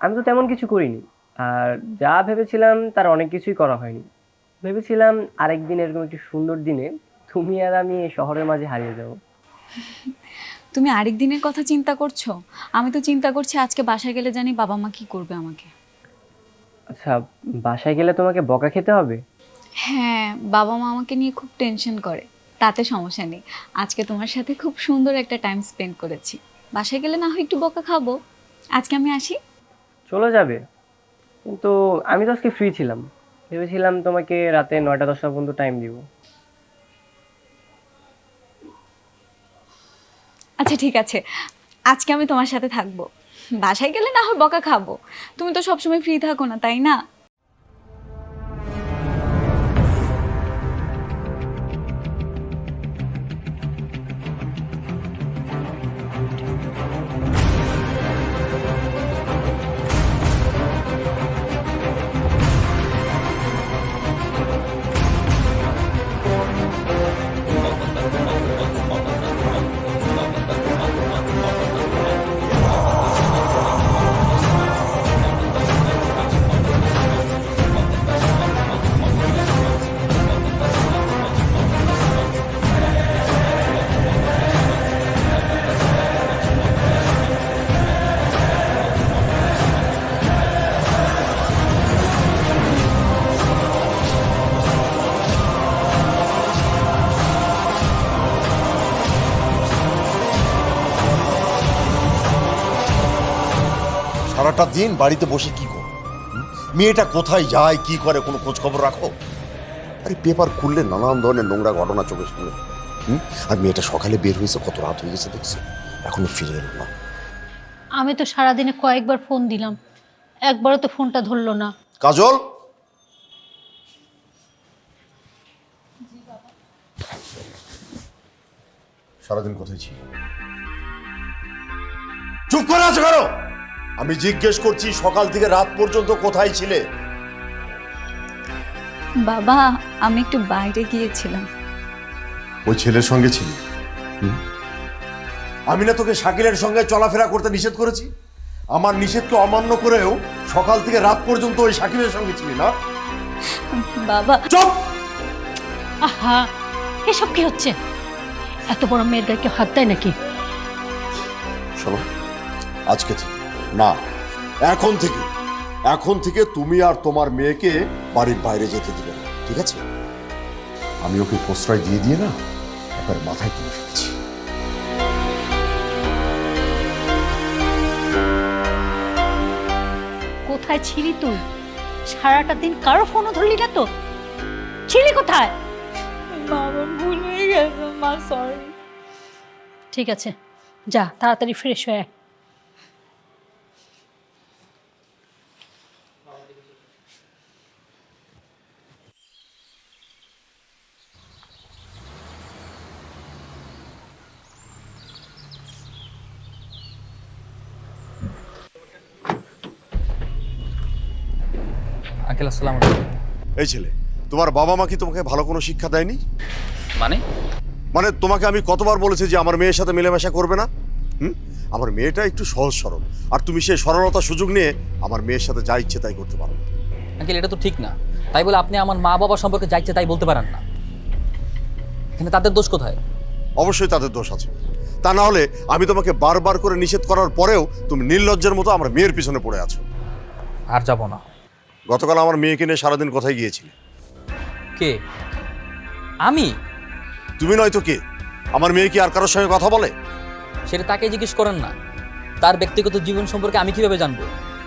আমি তো তেমন কিছু করিনি, আর যা ভেবেছিলাম তার অনেক কিছুই করা হয়নি। ভেবেছিলাম আরেকদিন এরকম একটি সুন্দর দিনে তুমি আর আমি এই শহরের মাঝে হারিয়ে যাব। তুমি আরেক দিনের কথা চিন্তা করছো, আমি তো চিন্তা করছি আজকে বাসায় গেলে জানি বাবা মা কি করবে আমাকে। আচ্ছা, বাসায় গেলে তোমাকে বকা খেতে হবে? হ্যাঁ, বাবা মা আমাকে নিয়ে খুব টেনশন করে, তাতে সমস্যা নেই। আজকে তোমার সাথে খুব সুন্দর একটা টাইম স্পেন্ড করেছি, বাসায় গেলে না হয় একটু বকা খাবো। আজকে আমি আসি। চলে যাবে? কিন্তু আমি তো আজকে ফ্রি ছিলাম, ভেবেছিলাম তোমাকে রাতে 9টা-10টা পর্যন্ত টাইম দিব। আচ্ছা ঠিক আছে, আজকে আমি তোমার সাথে থাকবো। বাসায় গেলে না হয় বকা খাবো, তুমি তো সবসময় ফ্রি থাকো না, তাই না? সারাটা দিন বাড়িতে বসে কি করো? মেয়েটা কোথায় যায়, কি করে, কোনো খোঁজ খবর রাখো? আরে পেপার খুললে নানান ধরনের নোংরা ঘটনা চোখের সামনে। আর মেয়েটা সকালে বের হয়েছে, কত রাত হয়ে গেছে দেখছো, এখনো ফিরে এলো না। আমি তো সারাদিনে কয়েকবার ফোন দিলাম, একবারও তো ফোনটা ধরলো না। কাজল, সারাদিন কোথায় ছিল? চুপ করে আছো কেন? আমি জিজ্ঞেস করছি, সকাল থেকে রাত পর্যন্ত কোথায় ছিলে? বাবা, আমি একটু বাইরে গিয়েছিলাম। ওই ছেলের সঙ্গে ছিলি? আমি না তোকে শাকিলের সঙ্গে চলাফেরা করতে নিষেধ করেছি? আমার নিষেধকে অমান্য করেও সকাল থেকে রাত পর্যন্ত ওই শাকিলের সঙ্গে ছিলি না? বাবা চুপ! আহা, এসব কি হচ্ছে? এত বড় মেয়ের গায়ে কেউ হাত দেয় নাকি? শোনো, আজকে থেকে না, এখন থেকে তুমি আর তোমার মেয়েকে বাড়ির বাইরে যেতে দিবে না, ঠিক আছে? আমি ওকে প্রশ্রয় দিয়ে না একবার মাথায় তুলে ফেলেছি। কোথায় ছিলি তুই? সারাটা দিন কারো ফোনও ধরলি না তো? ছিলি কোথায়? বাবা, ভুল হয়ে গেছে মা, সরি। ঠিক আছে, যা তাড়াতাড়ি ফ্রেশ হয়ে আয়। আঙ্কেল আসসালামু আলাইকুম। এই ছেলে, তোমার বাবা মা কি তোমাকে ভালো কোনো শিক্ষা দেয়নি? মানে মানে তোমাকে আমি কতবার বলেছি যে আমার মেয়ের সাথে মেলামেশা করবে না? আমার মেয়েটা একটু সহজ সরল, আর তুমি সেই সরলতার সুযোগ নিয়ে আমার মেয়ের সাথে যা ইচ্ছে তাই করতে পারো। আঙ্কেল এটা তো ঠিক না, তাই বলে আপনি আমার মা বাবা সম্পর্কে যা ইচ্ছে তাই বলতে পারেন না। এখানে তাদের দোষ কোথায়? অবশ্যই তাদের দোষ আছে, তা না হলে আমি তোমাকে বারবার করে নিষেধ করার পরেও তুমি নির্লজ্জের মতো আমার মেয়ের পিছনে পড়ে আছো। আর যাব না। গতকাল আমার মেয়েকে নিয়ে সারাদিন কোথায় গিয়েছিলে? কে? আমি? তুমি নয়তো কে? আমার মেয়ে কি আর কারোর সঙ্গে কথা বলে? সেটা তাকে জিজ্ঞেস করেন না। তার ব্যক্তিগত জীবন সম্পর্কে আমি কিভাবে জানবো?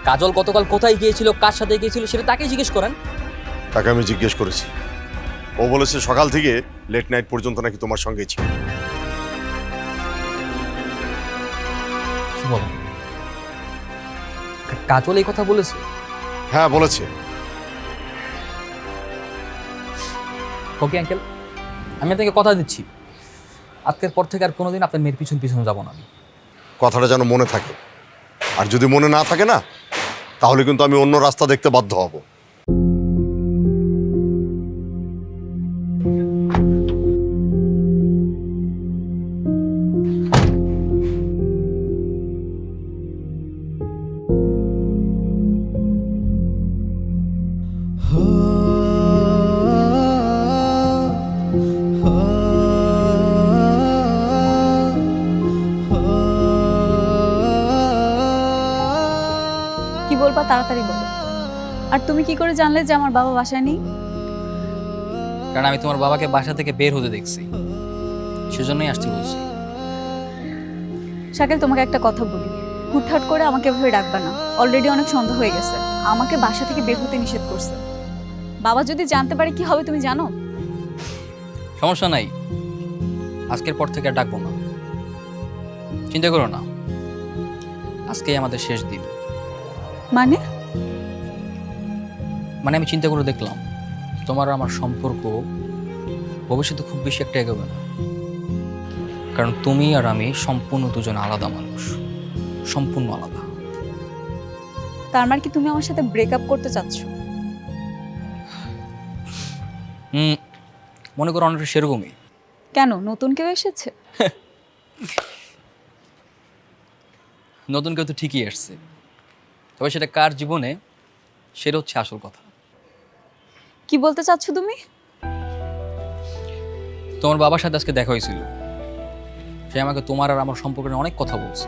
কাজল গতকাল কোথায় গিয়েছিল, কার সাথে গিয়েছিল, সেটা তাকেই জিজ্ঞেস করেন। তাকে আমি জিজ্ঞেস করেছি, ও বলেছে সকাল থেকে লেট নাইট পর্যন্ত নাকি তোমার সঙ্গেই ছিল। কি বলো? কাজল এই কথা বলেছে? হ্যাঁ বলেছে। ওকে আঙ্কেল, আমি আপনাকে কথা দিচ্ছি, আজকের পর থেকে আর কোনোদিন আপনার মেয়ের পিছন পিছনে যাবো না আমি। কথাটা যেন মনে থাকে, আর যদি মনে না থাকে না তাহলে কিন্তু আমি অন্য রাস্তা দেখতে বাধ্য হব। কি বলবা তাড়াতাড়ি বলো। আর তুমি কি করে জানলে যে আমার বাবা বাসায় নেই? কারণ আমি তোমার বাবাকে বাসা থেকে বের হতে দেখছি, সেজন্যই আসতে বলছি। শাকিল, তোমাকে একটা কথা বলি, হুটহাট করে আমাকে এভাবে ডাকবা না। অলরেডি অনেক সন্ধ্যা হয়ে গেছে, আমাকে বাসা থেকে বের হতে নিষেধ করছে। বাবা যদি জানতে পারে কি হবে তুমি জানো? সমস্যা নাই, আজকের পর থেকে আর ডাকবো না। চিন্তা করো না, আজকেই আমাদের শেষ দিন। মানে? মানে আমি চিন্তা করে দেখলাম তোমার আর আমার সম্পর্ক ভবিষ্যতে খুব বেশি একটা এগোবে না, কারণ তুমি আর আমি সম্পূর্ণ দুজন আলাদা মানুষ, সম্পূর্ণ আলাদা। তার মানে কি তুমি আমার সাথে ব্রেকআপ করতে চাচ্ছ? মনে করো অনেকটা সেরকমই। কেন, নতুন কেউ এসেছে? নতুন কেউ তো ঠিকই আসছে, তবে সেটা কার জীবনে সেটা হচ্ছে আসল কথা। কি বলতে চাচ্ছ তুমি? তোমার বাবার সাথে আজকে দেখা হয়েছিল, সে আমাকে তোমার আর আমার সম্পর্কে নিয়ে অনেক কথা বলছে।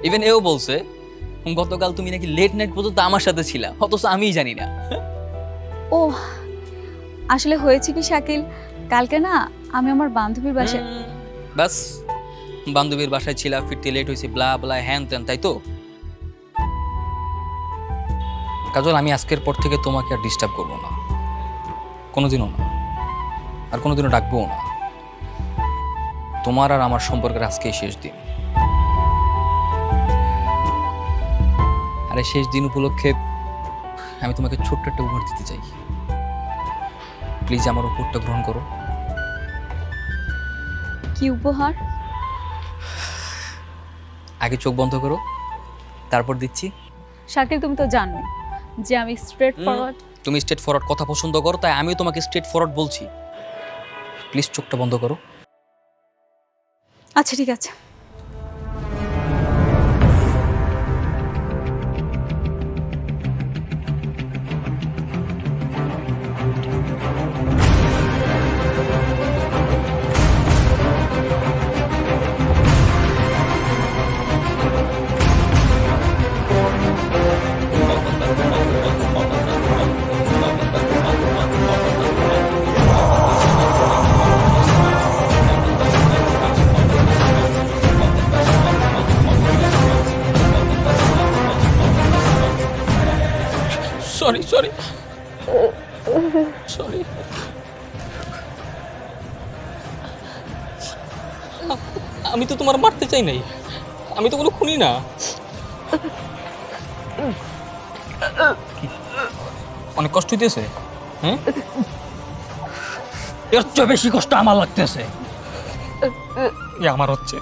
ইভেন এও বলছে গতকাল তুমি নাকি লেট নাইট পর্যন্ত আমার সাথে ছিলা, অথচ আমিই জানি না। ও আসলে হয়েছে কি শাকিল, কালকে না আমি আমার বান্ধবীর বাসায়। বাস, বান্ধবীর বাসায় ছিলা, ফিরতে লেট হয়েছে, ব্লা ব্লা হ্যান ত্যান, তাই তো? কাজল, আমি আজকের পর থেকে তোমাকে আর ডিস্টার্ব করবো না, কোনোদিনও না, আর কোনোদিনও ডাকবো না। তোমার আর আমার সম্পর্কের আজকেই শেষ দিন। আর এই শেষ দিন উপলক্ষে আমি তোমাকে ছোট্ট একটা উপহার দিতে চাই। প্লিজ আমার উপহারটা গ্রহণ করো। কি উপহার? আগে চোখ বন্ধ করো, তারপর দিচ্ছি। শাকিল, তুমি তো জানো যে আমি স্ট্রেট ফরওয়ার্ড। তুমি স্ট্রেট ফরওয়ার্ড কথা পছন্দ করো, তাই আমিও তোমাকে স্ট্রেট ফরওয়ার্ড বলছি। প্লিজ চোখটা বন্ধ করো। আচ্ছা ঠিক আছে। Sorry sorry sorry. আমি তো তোমার মারতে চাই নাই, আমি তো কোনো খুনি না। অনেক কষ্ট হইতেছে? হ্যাঁ, এর চেয়ে বেশি কষ্ট আমার লাগতেছে। আমার হচ্ছে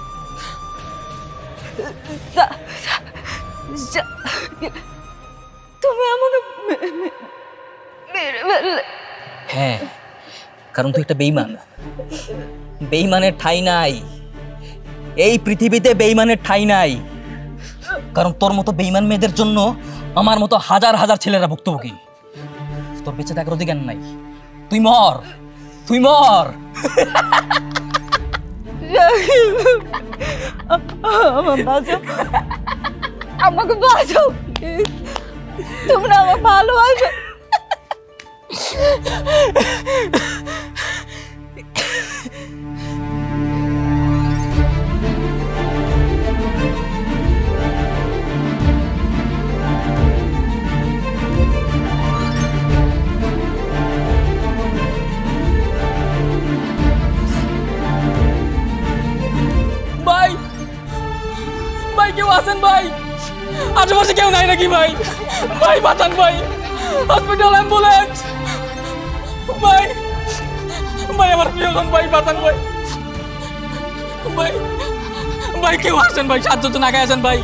তুমি আমাকে মেরে ফেললে। হ্যাঁ, কারণ তুই একটা বেঈমান, বেঈমানের ঠাঁই নাই। এই পৃথিবীতে বেঈমানের ঠাঁই নাই, কারণ তোর মতো বেঈমান মেয়েদের জন্য আমার মতো হাজার হাজার ছেলেরা ভুক্তভোগী। তোর বেঁচে থাকার অধিকার নাই, তুই মর, তুই মর। আমার বাঁচাও, আমাকে বাঁচাও, তোমরা আমার ভালোবাসো। ভাই, ভাই কেউ আছেন ভাই? আশেপাশে কেউ নাই নাকি ভাই? ভাই বাঁচান ভাই, হসপিটাল, অ্যাম্বুলেন্স। ভাই, ভাই আমার প্রিয়জন ভাই, বাঁচান ভাই। ভাই, ভাই কেউ আসেন ভাই, 7 জন আগে আসেন ভাই।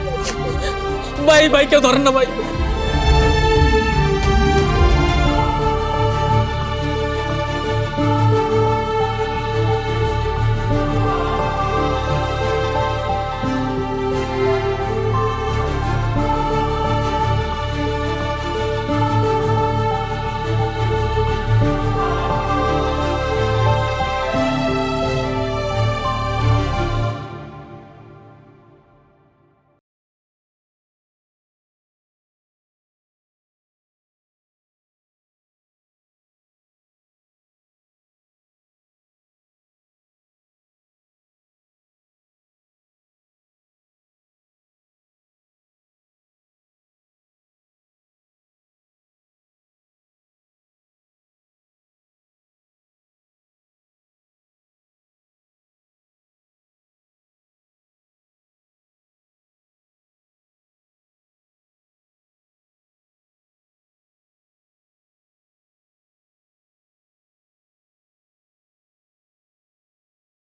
ভাই, ভাই কেউ ধরেন না ভাই।